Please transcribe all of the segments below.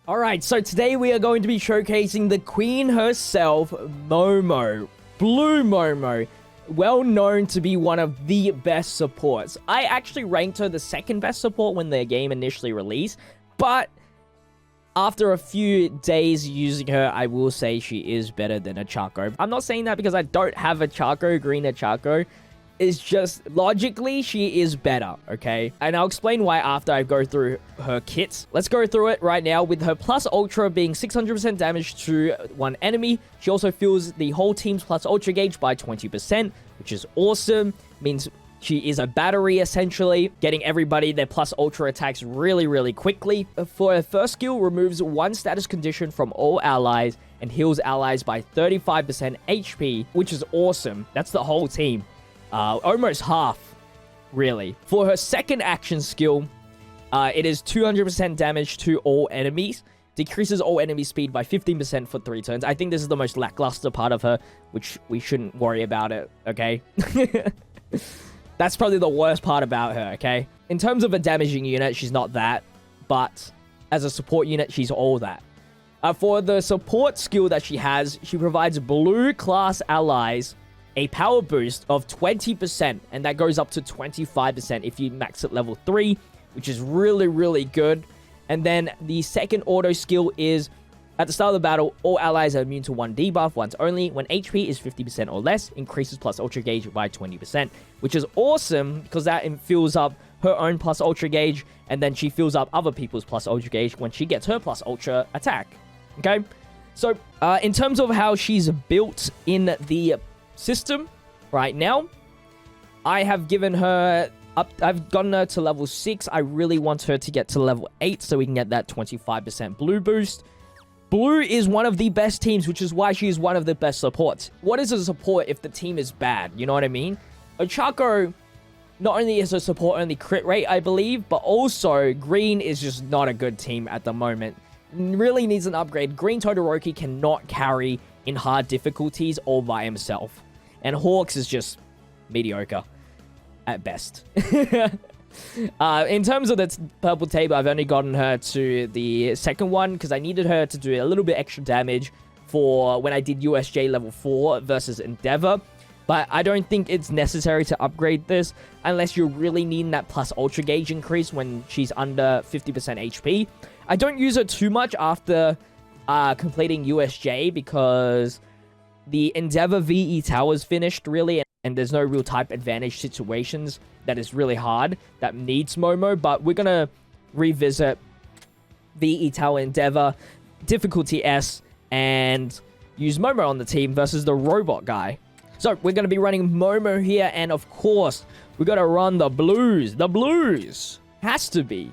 Alright, so today we are going to be showcasing the queen herself, Momo. Blue Momo. Well known to be one of the best supports. I actually ranked her the second best support when the game initially released, but after a few days using her, I will say she is better than a Chaco. I'm not saying that because I don't have a Chaco, green Chaco. It's just, logically, she is better, okay? And I'll explain why after I go through her kits. Let's go through it right now with her plus ultra being 600% damage to one enemy. She also fills the whole team's plus ultra gauge by 20%, which is awesome. Means she is a battery, essentially, getting everybody their plus ultra attacks really, really quickly. For her first skill, removes one status condition from all allies and heals allies by 35% HP, which is awesome. That's the whole team. Almost half, really. For her second action skill, it is 200% damage to all enemies. Decreases all enemy speed by 15% for 3 turns. I think this is the most lackluster part of her, which we shouldn't worry about it, okay? That's probably the worst part about her, okay? In terms of a damaging unit, she's not that. But as a support unit, she's all that. For the support skill that she has, she provides blue class allies a power boost of 20%, and that goes up to 25% if you max at level 3, which is really, really good. And then the second auto skill is, at the start of the battle, all allies are immune to 1 debuff once only. When HP is 50% or less, increases plus ultra gauge by 20%, which is awesome because that fills up her own plus ultra gauge, and then she fills up other people's plus ultra gauge when she gets her plus ultra attack. Okay? So, in terms of how she's built in the system right now, I have given her up. I've gotten her to level 6. I really want her to get to level 8 so we can get that 25% blue boost. Blue is one of the best teams, which is why she is one of the best supports. What is a support if the team is bad? You know what I mean? Ochako not only is a support only crit rate, I believe, but also green is just not a good team at the moment. Really needs an upgrade. Green Todoroki cannot carry in hard difficulties all by himself. And Hawks is just mediocre at best. In terms of the purple table, I've only gotten her to the second one because I needed her to do a little bit extra damage for when I did USJ level 4 versus Endeavor. But I don't think it's necessary to upgrade this unless you're really needing that plus ultra gauge increase when she's under 50% HP. I don't use her too much after completing USJ because the Endeavor VE Tower's finished, really, and there's no real type advantage situations that is really hard that needs Momo, but we're gonna revisit VE Tower Endeavor, difficulty S, and use Momo on the team versus the robot guy. So, we're gonna be running Momo here, and of course, we gotta run the blues. The blues! Has to be.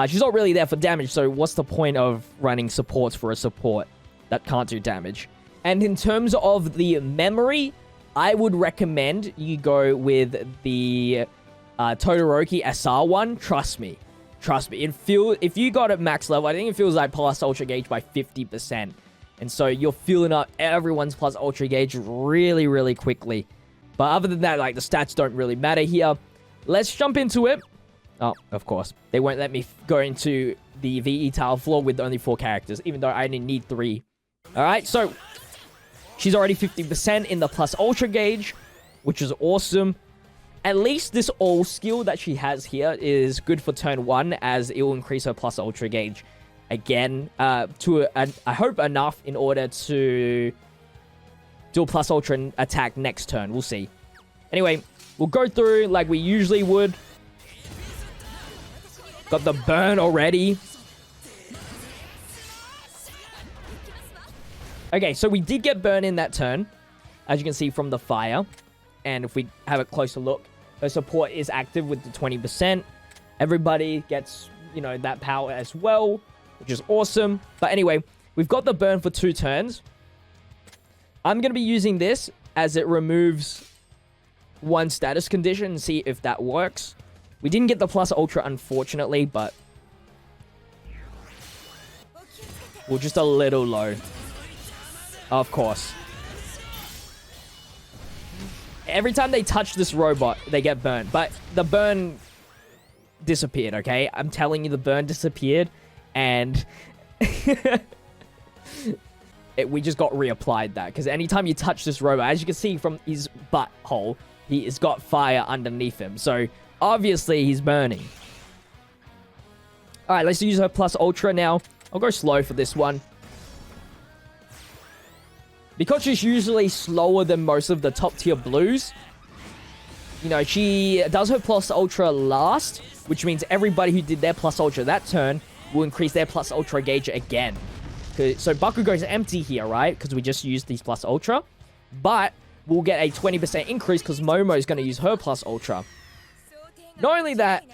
She's not really there for damage, so what's the point of running supports for a support that can't do damage? And in terms of the memory, I would recommend you go with the Todoroki SR one. Trust me. Trust me. If you got it max level, I think it feels like plus ultra gauge by 50%. And so you're filling up everyone's plus ultra gauge really, really quickly. But other than that, like, the stats don't really matter here. Let's jump into it. Oh, of course. They won't let me go into the VE Tower floor with only 4 characters, even though I only need 3. Alright, so she's already 50% in the plus ultra gauge, which is awesome. At least this all skill that she has here is good for turn 1, as it will increase her plus ultra gauge again to, I hope, enough in order to do a plus ultra attack next turn. We'll see. Anyway, we'll go through like we usually would. Got the burn already. Okay, so we did get burn in that turn, as you can see from the fire. And if we have a closer look, her support is active with the 20%. Everybody gets, you know, that power as well, which is awesome. But anyway, we've got the burn for 2 turns. I'm going to be using this as it removes 1 status condition and see if that works. We didn't get the plus ultra, unfortunately, but we're just a little low. Of course. Every time they touch this robot, they get burned. But the burn disappeared, okay? I'm telling you, the burn disappeared. And We just got reapplied that, because anytime you touch this robot, as you can see from his butthole, he has got fire underneath him. So, obviously, he's burning. Alright, let's use her plus ultra now. I'll go slow for this one. Because she's usually slower than most of the top tier blues, you know, she does her plus ultra last, which means everybody who did their plus ultra that turn will increase their plus ultra gauge again. So Bakugo's empty here, right? Because we just used these plus ultra. But we'll get a 20% increase because Momo's going to use her plus ultra. Not only that,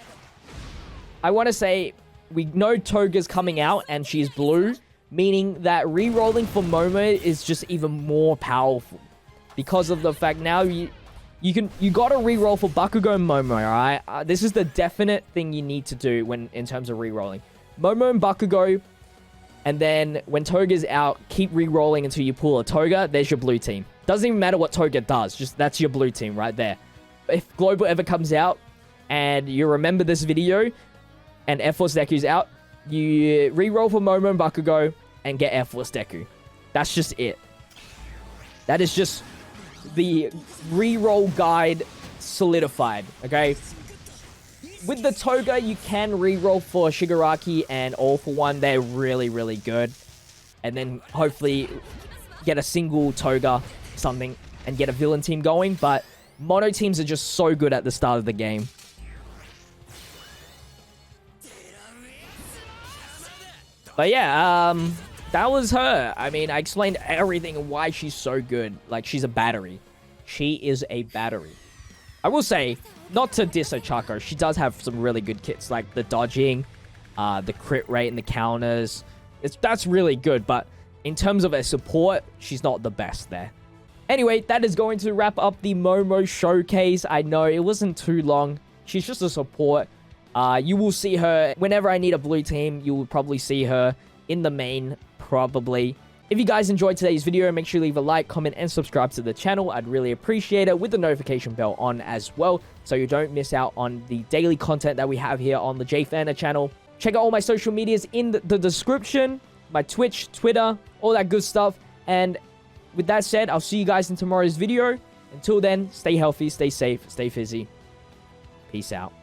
I want to say we know Toga's coming out and she's blue, meaning that re-rolling for Momo is just even more powerful. Because of the fact now you gotta re-roll for Bakugo and Momo, alright? This is the definite thing you need to do when in terms of re-rolling. Momo and Bakugo, and then when Toga's out, keep re-rolling until you pull a Toga. There's your blue team. Doesn't even matter what Toga does, just that's your blue team right there. If Global ever comes out and you remember this video and Air Force Deku's out, you re-roll for Momo and Bakugo and get Air Force Deku. That's just it. That is just the re-roll guide solidified, okay? With the Toga, you can re-roll for Shigaraki and All For One. They're really, really good. And then hopefully get a single Toga, something, and get a villain team going. But mono teams are just so good at the start of the game. But yeah, that was her. I mean, I explained everything and why she's so good. Like, she's a battery. She is a battery. I will say, not to diss Ochako, she does have some really good kits, like the dodging, the crit rate and the counters. That's really good, but in terms of a support, she's not the best there. Anyway, that is going to wrap up the Momo showcase. I know it wasn't too long. She's just a support. You will see her whenever I need a blue team. You will probably see her in the main, probably. If you guys enjoyed today's video, make sure you leave a like, comment, and subscribe to the channel. I'd really appreciate it, with the notification bell on as well, so you don't miss out on the daily content that we have here on the JFana channel. Check out all my social medias in the description, my Twitch, Twitter, all that good stuff. And with that said, I'll see you guys in tomorrow's video. Until then, stay healthy, stay safe, stay fizzy. Peace out.